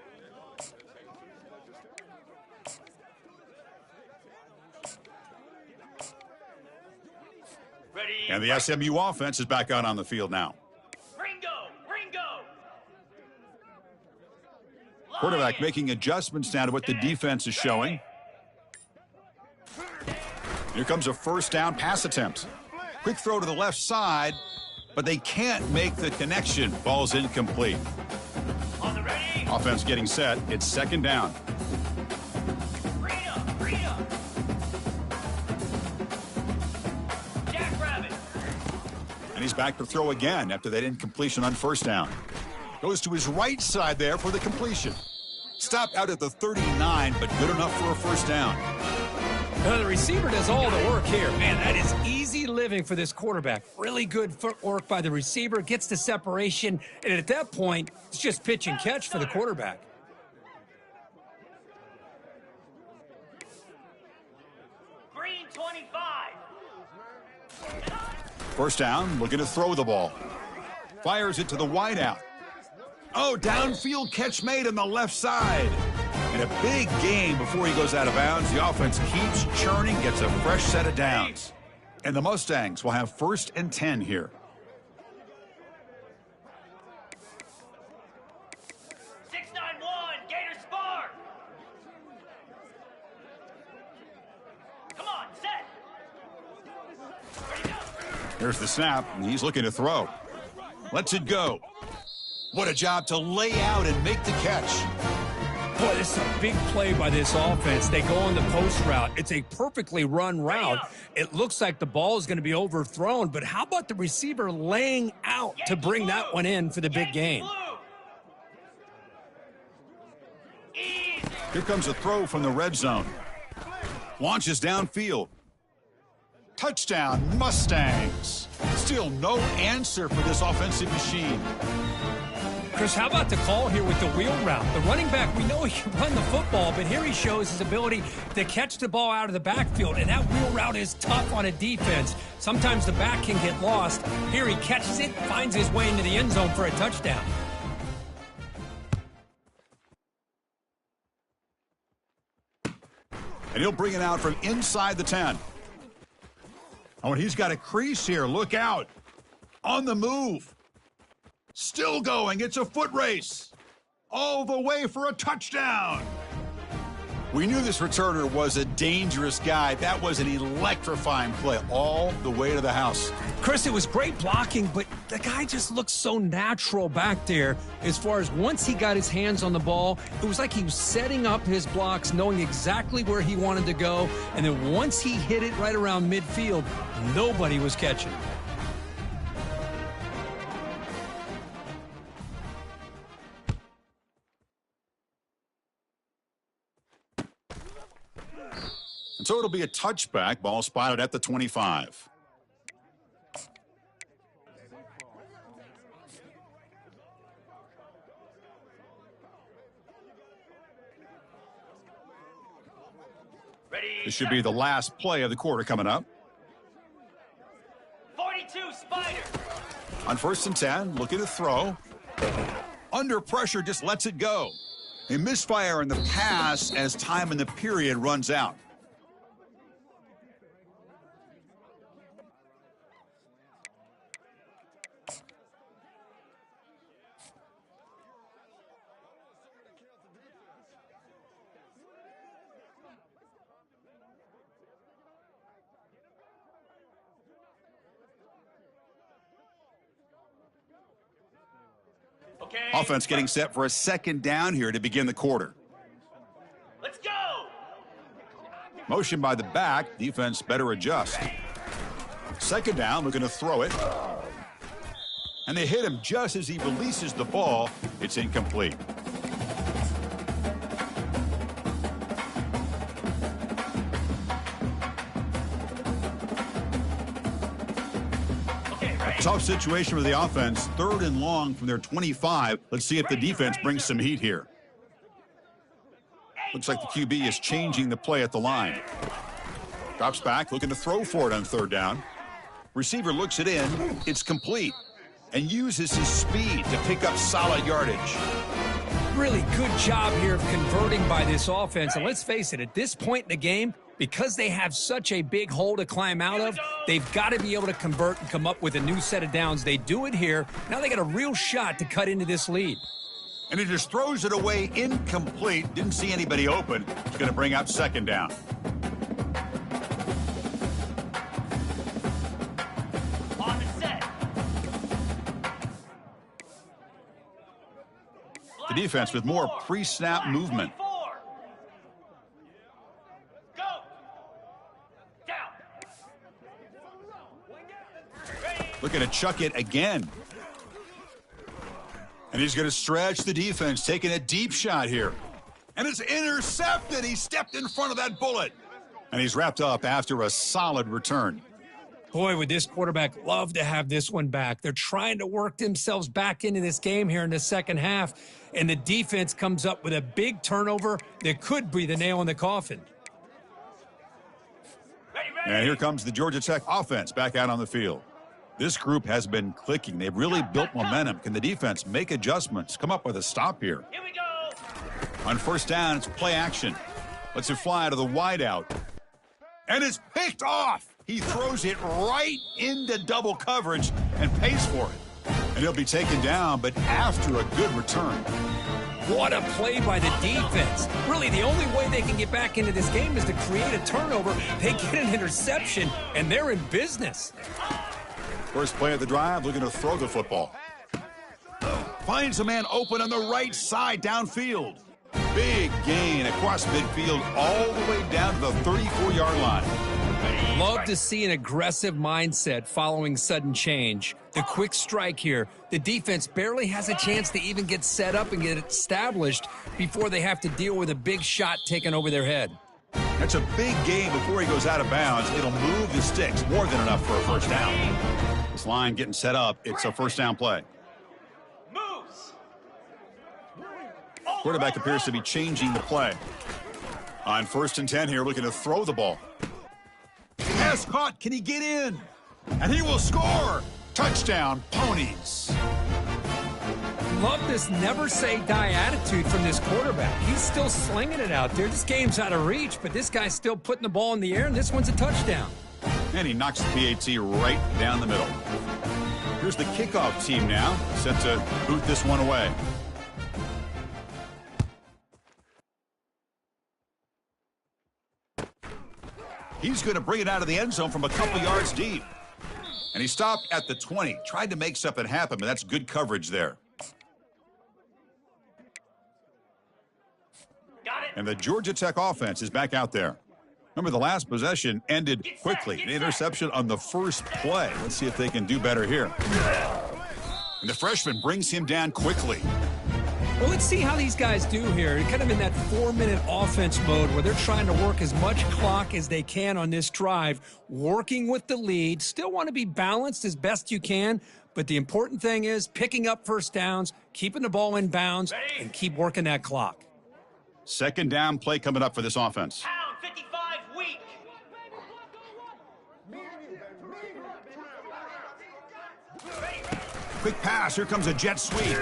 Ready. And the SMU offense is back out on the field now. Ringo. Quarterback making adjustments now to what the defense is showing. Here comes a first down pass attempt. Quick throw to the left side, but they can't make the connection. Ball's incomplete. On the ready. Offense getting set. It's second down. Rita. Jackrabbit. And he's back to throw again after that incompletion on first down. Goes to his right side there for the completion. Stopped out at the 39, but good enough for a first down. The receiver does all the work here. Man, that is easy living for this quarterback. Really good footwork by the receiver, gets the separation, and at that point, it's just pitch and catch for the quarterback. Green 25. First down, looking to throw the ball. Fires it to the wideout. Oh, downfield catch made on the left side. And a big gain before he goes out of bounds. The offense keeps churning, gets a fresh set of downs. And the Mustangs will have 1st and 10 here. 691. Gator Spar. Come on, set. Ready to go. Here's the snap, and he's looking to throw. Lets it go. What a job to lay out and make the catch. Boy, this is a big play by this offense. They go on the post route. It's a perfectly run route. It looks like the ball is going to be overthrown, but how about the receiver laying out to bring that one in for the big game? Here comes a throw from the red zone. Launches downfield. Touchdown, Mustangs. Still no answer for this offensive machine. Chris, how about the call here with the wheel route? The running back, we know he can run the football, but here he shows his ability to catch the ball out of the backfield, and that wheel route is tough on a defense. Sometimes the back can get lost. Here he catches it, finds his way into the end zone for a touchdown. And he'll bring it out from inside the 10. Oh, and he's got a crease here. Look out. On the move. Still going. It's a foot race. all the way for a touchdown. We knew this returner was a dangerous guy. That was an electrifying play all the way to the house. Chris, it was great blocking, but the guy just looked so natural back there as far as once he got his hands on the ball, it was like he was setting up his blocks, knowing exactly where he wanted to go, and then once he hit it right around midfield, nobody was catching it. And so it'll be a touchback. Ball spotted at the 25. Ready. This should be the last play of the quarter coming up. 42 Spider. On 1st and 10, looking to throw. Under pressure, just lets it go. A misfire in the pass as time in the period runs out. Okay. Offense getting set for a 2nd down here to begin the quarter. Let's go. Motion by the back. Defense better adjust. 2nd down, looking to throw it. And they hit him just as he releases the ball. It's incomplete. Okay, ready. Tough situation for the offense. 3rd and long from their 25. Let's see if the defense brings some heat here. Looks like the QB is changing the play at the line. Drops back, looking to throw for it on 3rd down. Receiver looks it in. It's complete. And uses his speed to pick up solid yardage. Really good job here of converting by this offense. And let's face it, at this point in the game, because they have such a big hole to climb out of, they've got to be able to convert and come up with a new set of downs. They do it here. Now they got a real shot to cut into this lead. And he just throws it away incomplete. Didn't see anybody open. It's going to bring up 2nd down. On the set. The defense with more pre-snap movement. Go. Down. Ready. Looking to chuck it again. And he's going to stretch the defense, taking a deep shot here. And it's intercepted. He stepped in front of that bullet. And he's wrapped up after a solid return. Boy, would this quarterback love to have this one back. They're trying to work themselves back into this game here in the 2nd half. And the defense comes up with a big turnover that could be the nail in the coffin. Ready. And here comes the Georgia Tech offense back out on the field. This group has been clicking. They've really built momentum. Can the defense make adjustments? Come up with a stop here. Here we go. On 1st down, it's play action. Lets it fly to the wideout. And it's picked off. He throws it right into double coverage and pays for it. And he'll be taken down, but after a good return. What a play by the defense. Really, the only way they can get back into this game is to create a turnover. They get an interception, and they're in business. First play of the drive, looking to throw the football. Finds a man open on the right side downfield. Big gain across midfield all the way down to the 34-yard line. Love to see an aggressive mindset following sudden change. The quick strike here. The defense barely has a chance to even get set up and get established before they have to deal with a big shot taken over their head. That's a big gain before he goes out of bounds. It'll move the sticks, more than enough for a 1st down. This line getting set up. It's a 1st down play. Moves. Quarterback appears to be changing the play. On 1st and 10 here, looking to throw the ball. Pass caught. Can he get in? And he will score. Touchdown, Ponies. Love this never say die attitude from this quarterback. He's still slinging it out there. This game's out of reach, but this guy's still putting the ball in the air, and this one's a touchdown. And he knocks the PAT right down the middle. Here's the kickoff team now, set to boot this one away. He's going to bring it out of the end zone from a couple yards deep. And he stopped at the 20. Tried to make something happen, but that's good coverage there. Got it. And the Georgia Tech offense is back out there. Remember, the last possession ended quickly. An interception on the first play. Let's see if they can do better here. And the freshman brings him down quickly. Well, let's see how these guys do here. Kind of in that 4-minute offense mode where they're trying to work as much clock as they can on this drive, working with the lead. Still want to be balanced as best you can, but the important thing is picking up first downs, keeping the ball in bounds, and keep working that clock. Second down play coming up for this offense. Pound 55 weak. Quick pass. Here comes a jet sweep.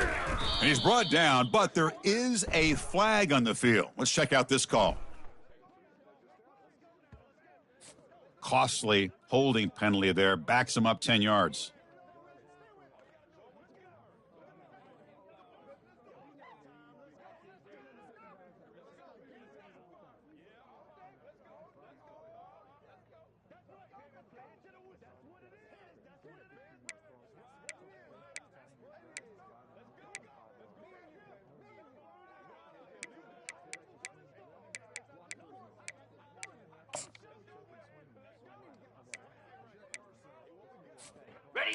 And he's brought down, but there is a flag on the field. Let's check out this call. Costly holding penalty there. Backs him up 10 yards.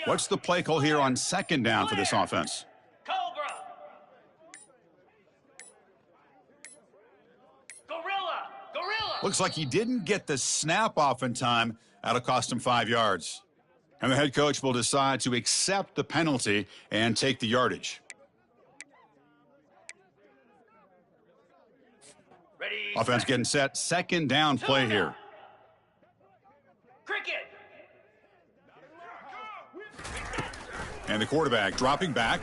What's the play call here on second down for this offense? Cobra. Gorilla. Looks like he didn't get the snap off in time. That'll cost him 5 yards. And the head coach will decide to accept the penalty and take the yardage. Ready. Offense getting set. Second down play here. Cricket. And the quarterback dropping back.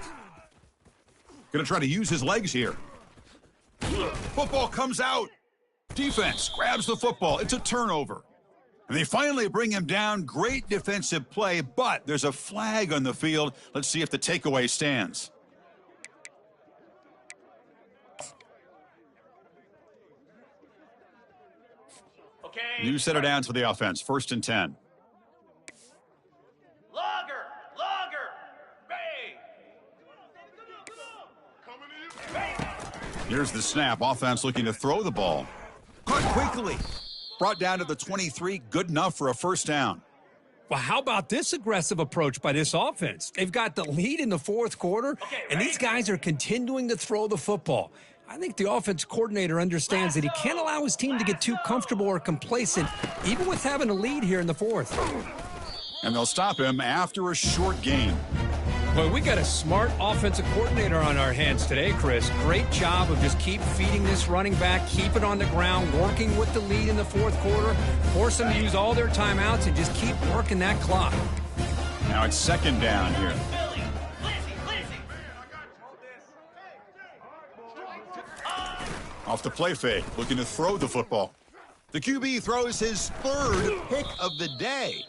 Going to try to use his legs here. Football comes out. Defense grabs the football. It's a turnover. And they finally bring him down. Great defensive play, but there's a flag on the field. Let's see if the takeaway stands. Okay. New set of downs for the offense. 1st and 10. Here's the snap. Offense looking to throw the ball. Caught quickly. Brought down to the 23. Good enough for a first down. Well, how about this aggressive approach by this offense? They've got the lead in the fourth quarter, and these guys are continuing to throw the football. I think the offense coordinator understands that he can't allow his team to get too comfortable or complacent, even with having a lead here in the fourth. And they'll stop him after a short gain. Well, we got a smart offensive coordinator on our hands today, Chris. Great job of just keep feeding this running back, keep it on the ground, working with the lead in the fourth quarter, force them to use all their timeouts, and just keep working that clock. Now it's second down here. Off the play fake, looking to throw the football. The QB throws his third pick of the day.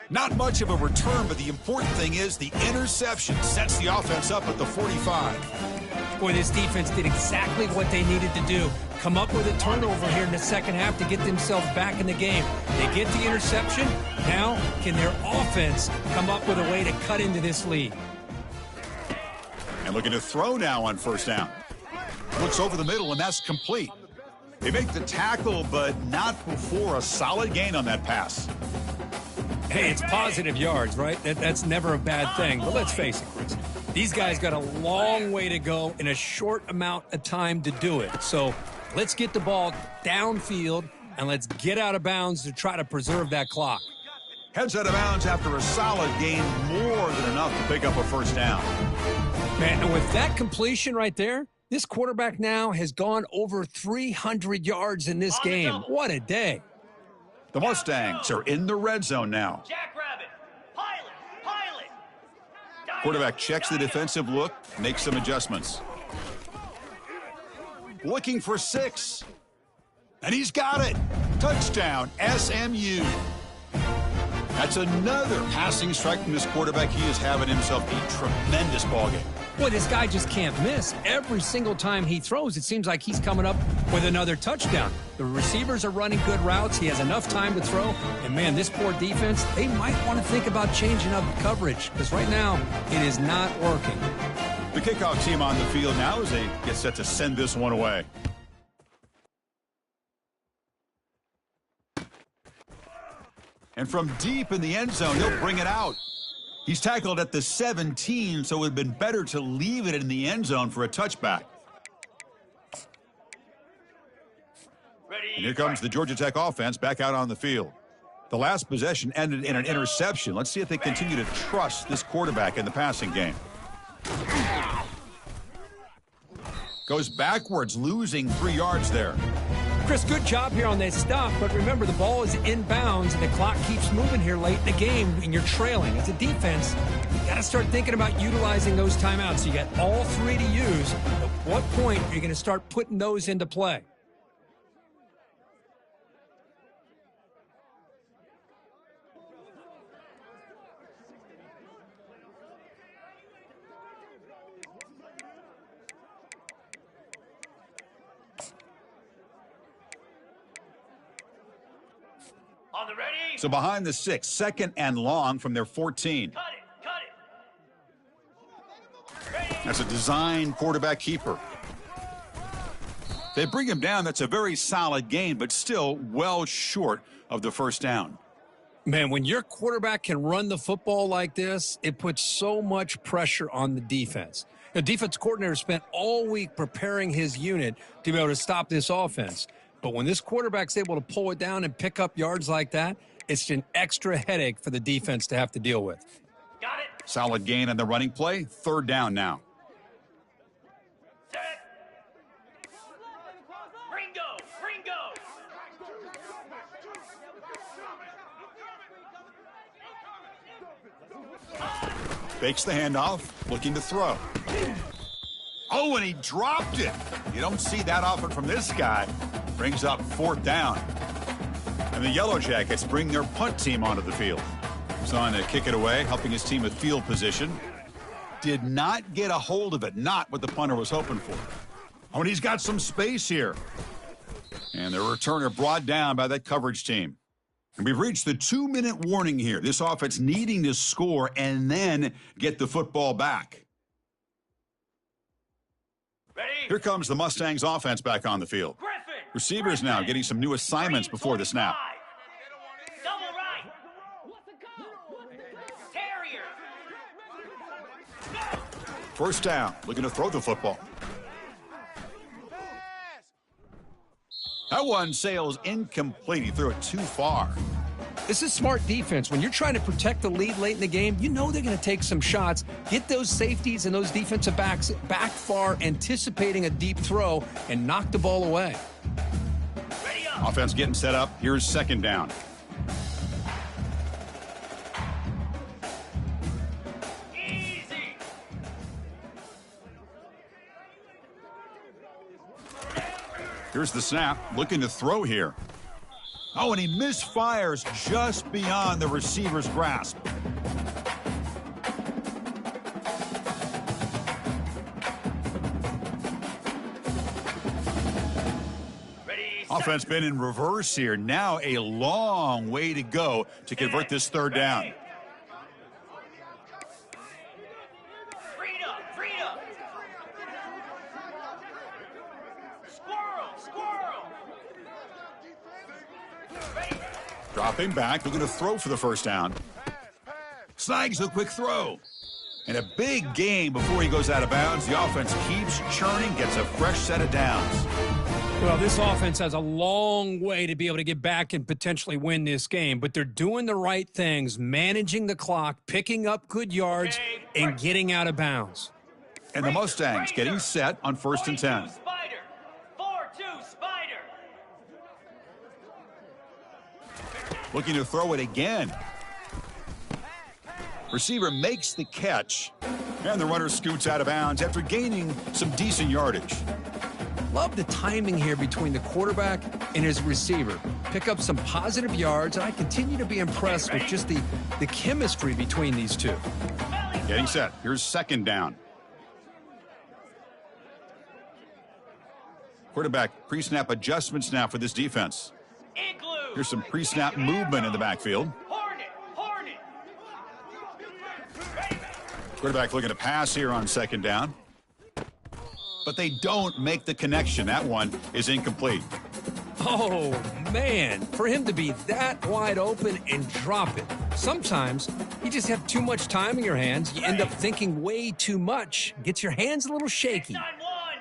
Not much of a return, but the important thing is the interception sets the offense up at the 45. Boy, this defense did exactly what they needed to do. Come up with a turnover here in the second half to get themselves back in the game. They get the interception. Now, can their offense come up with a way to cut into this lead? And looking to throw now on first down. Looks over the middle, and that's complete. They make the tackle, but not before a solid gain on that pass. Hey, it's positive yards, right? That's never a bad thing. But let's face it, Chris. These guys got a long way to go in a short amount of time to do it. So let's get the ball downfield, and let's get out of bounds to try to preserve that clock. Heads out of bounds after a solid gain, more than enough to pick up a first down. Man, and with that completion right there, this quarterback now has gone over 300 yards in this game. What a day. The Mustangs are in the red zone now. Jackrabbit. Pilot. Quarterback checks the defensive look, makes some adjustments. Looking for 6. And he's got it. Touchdown, SMU. That's another passing strike from this quarterback. He is having himself a tremendous ballgame. Boy, this guy just can't miss. Every single time he throws, it seems like he's coming up with another touchdown. The receivers are running good routes. He has enough time to throw. And, man, this poor defense, they might want to think about changing up coverage because right now it is not working. The kickoff team on the field now as they get set to send this one away. And from deep in the end zone, he'll bring it out. He's tackled at the 17, so it would have been better to leave it in the end zone for a touchback. And here comes the Georgia Tech offense back out on the field. The last possession ended in an interception. Let's see if they continue to trust this quarterback in the passing game. Goes backwards, losing 3 yards there. Chris, good job here on that stop, but remember the ball is inbounds and the clock keeps moving here late in the game and you're trailing. As a defense, you got to start thinking about utilizing those timeouts. You got all 3 to use. At what point are you going to start putting those into play? On the ready. So behind the 6, second and long from their 14. Cut it. Ready. That's a design quarterback keeper. They bring him down. That's a very solid gain, but still well short of the first down. Man, when your quarterback can run the football like this, it puts so much pressure on the defense. The defense coordinator spent all week preparing his unit to be able to stop this offense. But when this quarterback's able to pull it down and pick up yards like that, it's an extra headache for the defense to have to deal with. Got it. Solid gain on the running play. 3rd down now. Set. Ringo. Fakes the handoff, looking to throw. Oh, and he dropped it. You don't see that often from this guy. Brings up 4th down. And the Yellow Jackets bring their punt team onto the field. He's on to kick it away, helping his team with field position. Did not get a hold of it, not what the punter was hoping for. Oh, and he's got some space here. And the returner brought down by that coverage team. And we've reached the 2-minute warning here. This offense needing to score and then get the football back. Ready. Here comes the Mustangs offense back on the field. Griffin. Receivers now getting some new assignments before the snap. Double right. Terrier. First down, looking to throw the football. That one sails incomplete. He threw it too far. This is smart defense. When you're trying to protect the lead late in the game, you know they're going to take some shots, get those safeties and those defensive backs back far, anticipating a deep throw, and knock the ball away. Ready up. Offense getting set up. Here's 2nd down. Easy. Here's the snap. Looking to throw here. Oh, and he misfires just beyond the receiver's grasp. Ready. Offense been in reverse here. Now a long way to go to convert this 3rd down. Freedom. Squirrel. Ready. Dropping back, looking to throw for the first down. Snags a quick throw. And a big gain before he goes out of bounds. The offense keeps churning, gets a fresh set of downs. Well, this offense has a long way to be able to get back and potentially win this game, but they're doing the right things, managing the clock, picking up good yards, and getting out of bounds. And the Mustangs getting set on 1st and 10. Spider. 4-2 Spider. Looking to throw it again. Receiver makes the catch, and the runner scoots out of bounds after gaining some decent yardage. Love the timing here between the quarterback and his receiver. Pick up some positive yards, and I continue to be impressed with just the chemistry between these two. Getting set. Here's 2nd down. Quarterback pre-snap adjustments now for this defense. Igloo. Here's some pre-snap movement in the backfield. Hornet. Hornet. Ready. Quarterback looking to pass here on second down. But they don't make the connection. That one is incomplete. Oh, man, for him to be that wide open and drop it. Sometimes you just have too much time in your hands. You end up thinking way too much. Gets your hands a little shaky. 9-1.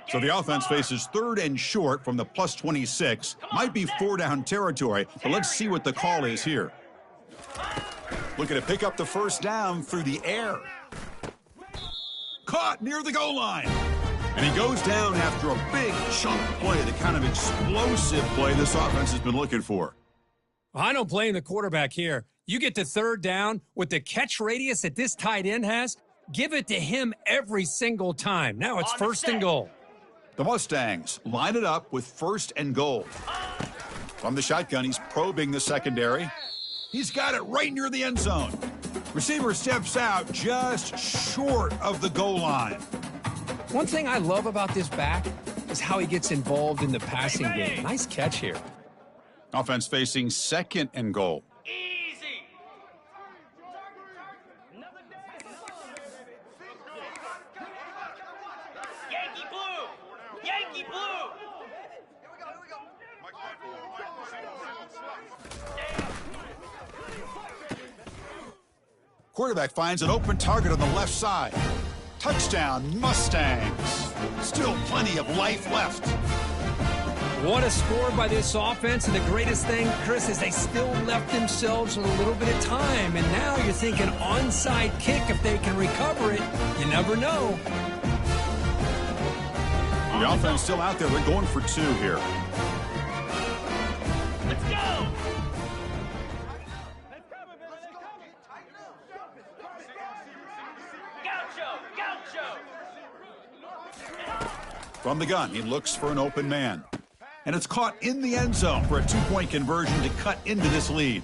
So the offense faces third and short from the plus 26. Might be 4-down territory, but let's see what the call is here. Looking to pick up the first down through the air. Caught near the goal line. And he goes down after a big chunk play, the kind of explosive play this offense has been looking for. I don't blame the quarterback here. You get to third down with the catch radius that this tight end has, give it to him every single time. Now it's first and goal. The Mustangs line it up with first and goal. From the shotgun, he's probing the secondary. He's got it right near the end zone. Receiver steps out just short of the goal line. One thing I love about this back is how he gets involved in the passing game. Nice catch here. Offense facing second and goal. Easy. Yankee blue. Yankee blue. Quarterback finds an open target on the left side. Touchdown, Mustangs. Still plenty of life left. What a score by this offense, and the greatest thing, Chris, is they still left themselves with a little bit of time, and now you're thinking onside kick if they can recover it. You never know. The offense still out there. They're going for two here. Let's go. From the gun, he looks for an open man. And it's caught in the end zone for a two-point conversion to cut into this lead.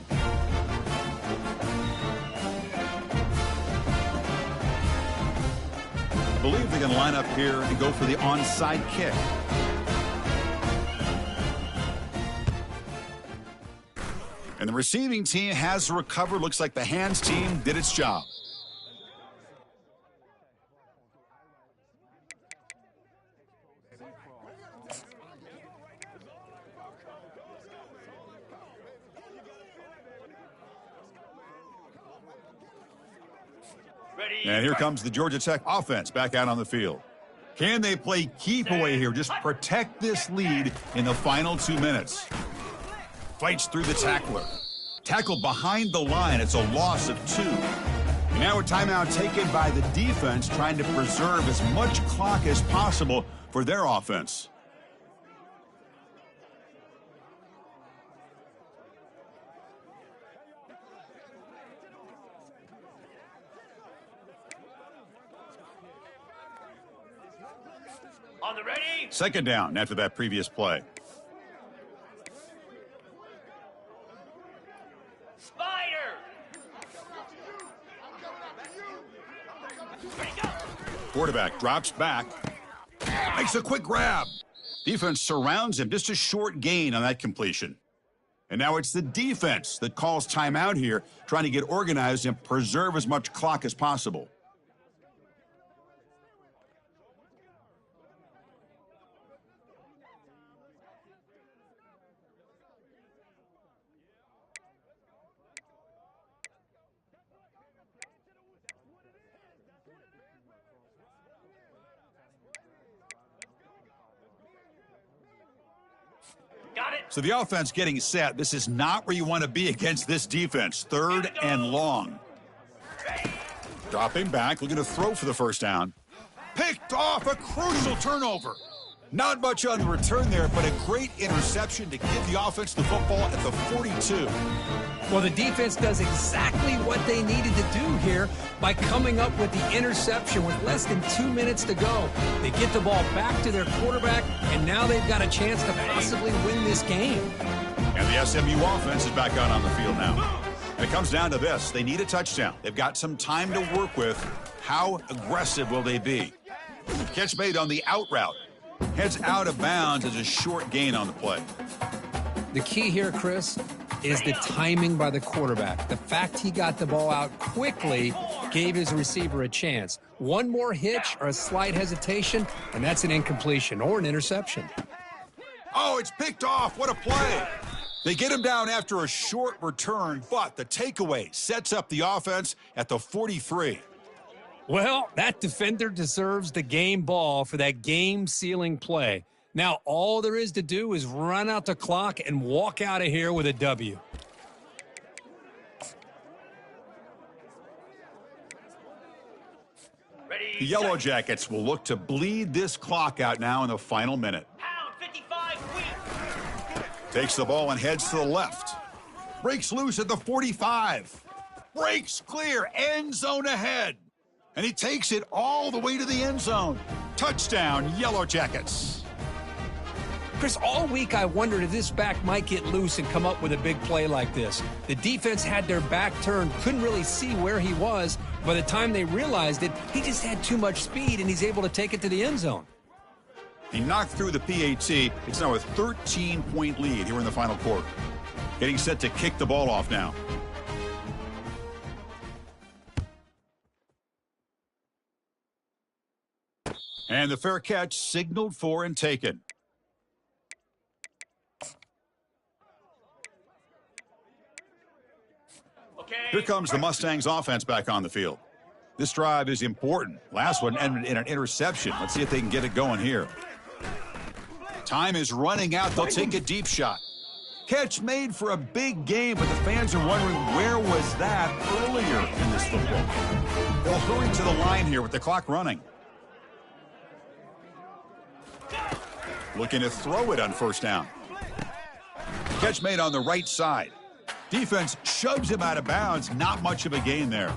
I believe they're going to line up here and go for the onside kick. And the receiving team has recovered. Looks like the hands team did its job. And here comes the Georgia Tech offense back out on the field. Can they play keep away here? Just protect this lead in the final 2 minutes. Fights through the tackler. Tackled behind the line. It's a loss of 2. And now a timeout taken by the defense, trying to preserve as much clock as possible for their offense. On the ready. Second down after that previous play. Spider. Ready, go. Quarterback drops back. Makes a quick grab. Defense surrounds him. Just a short gain on that completion. And now it's the defense that calls timeout here, trying to get organized and preserve as much clock as possible. Got it. So the offense getting set. This is not where you want to be against this defense. Third and long. Dropping back, looking to throw for the first down. Picked off, a crucial turnover. Not much on the return there, but a great interception to give the offense the football at the 42. Well, the defense does exactly what they needed to do here by coming up with the interception with less than 2 minutes to go. They get the ball back to their quarterback, and now they've got a chance to possibly win this game. And the SMU offense is back out on the field now. And it comes down to this. They need a touchdown. They've got some time to work with. How aggressive will they be? Catch made on the out route. Heads out of bounds as a short gain on the play. The key here, Chris, is the timing by the quarterback. The fact he got the ball out quickly gave his receiver a chance. One more hitch or a slight hesitation, and that's an incompletion or an interception. Oh, it's picked off. What a play. They get him down after a short return, but the takeaway sets up the offense at the 43. Well, that defender deserves the game ball for that game-sealing play. Now, all there is to do is run out the clock and walk out of here with a W. Ready, The Yellow Jackets will look to bleed this clock out now in the final minute. pound 55 wheat. Takes the ball and heads to the left. Breaks loose at the 45. Breaks clear, end zone ahead. And he takes it all the way to the end zone. Touchdown, Yellow Jackets. Chris, all week I wondered if this back might get loose and come up with a big play like this. The defense had their back turned, couldn't really see where he was. By the time they realized it, he just had too much speed, and he's able to take it to the end zone. He knocked through the PAT. It's now a 13-point lead here in the final quarter. Getting set to kick the ball off now. And the fair catch signaled for and taken. Okay. Here comes the Mustangs offense back on the field. This drive is important. Last one ended in an interception. Let's see if they can get it going here. Time is running out. They'll take a deep shot. Catch made for a big game, but the fans are wondering where was that earlier in this football game. They'll hurry to the line here with the clock running. Looking to throw it on first down. Catch made on the right side. Defense shoves him out of bounds. Not much of a gain there.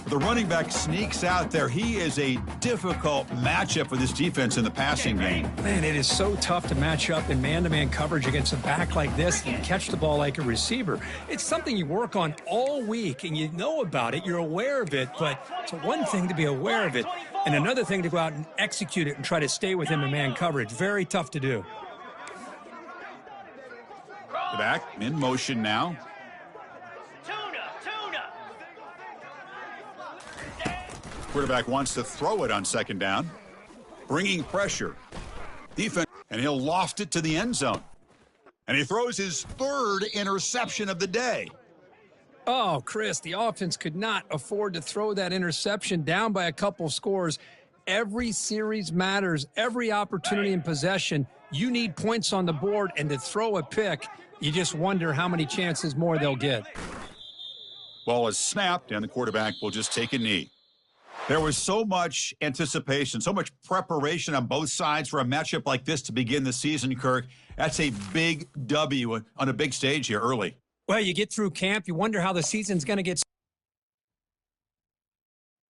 The running back sneaks out there. He is a difficult matchup for this defense in the passing game. Man, it is so tough to match up in man-to-man coverage against a back like this and catch the ball like a receiver. It's something you work on all week, and you know about it. You're aware of it, but it's one thing to be aware of it and another thing to go out and execute it and try to stay with him in man coverage. Very tough to do. The back in motion now. Quarterback wants to throw it on second down. Bringing pressure. Defense, and he'll loft it to the end zone. And he throws his third interception of the day. Oh, Chris, the offense could not afford to throw that interception down by a couple scores. Every series matters. Every opportunity in possession, you need points on the board, and to throw a pick, you just wonder how many chances more they'll get. Ball is snapped, and the quarterback will just take a knee. There was so much anticipation, so much preparation on both sides for a matchup like this to begin the season, Kirk. That's a big W on a big stage here early. Well, you get through camp, you wonder how the season's going to get